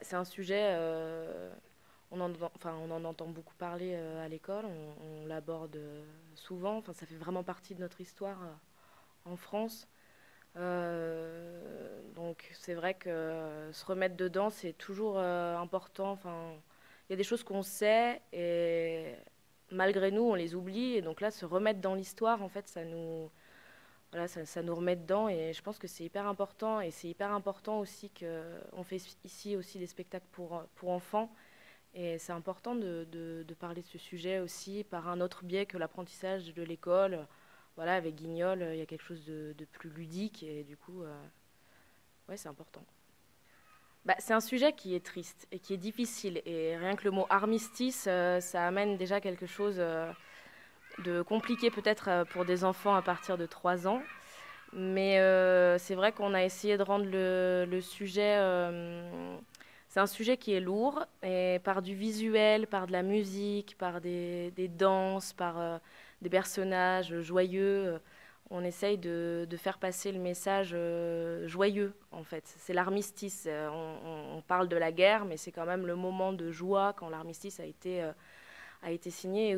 C'est un sujet, on en entend beaucoup parler à l'école, on l'aborde souvent, ça fait vraiment partie de notre histoire en France. Donc c'est vrai que se remettre dedans, c'est toujours important. Il y a des choses qu'on sait et malgré nous, on les oublie. Et donc là, se remettre dans l'histoire, en fait, ça nous remet dedans. Et je pense que c'est hyper important. Et c'est hyper important aussi qu'on fait ici aussi des spectacles pour enfants. Et c'est important de parler de ce sujet aussi par un autre biais que l'apprentissage de l'école. Voilà, avec Guignol, il y a quelque chose de plus ludique et du coup, ouais, c'est important. C'est un sujet qui est triste et qui est difficile. Et rien que le mot armistice, ça amène déjà quelque chose de compliqué peut-être pour des enfants à partir de 3 ans. Mais c'est vrai qu'on a essayé de rendre le sujet... c'est un sujet qui est lourd, et par du visuel, par de la musique, par des danses, par des personnages joyeux, on essaye de faire passer le message joyeux, en fait. C'est l'armistice. On parle de la guerre, mais c'est quand même le moment de joie quand l'armistice a été signé.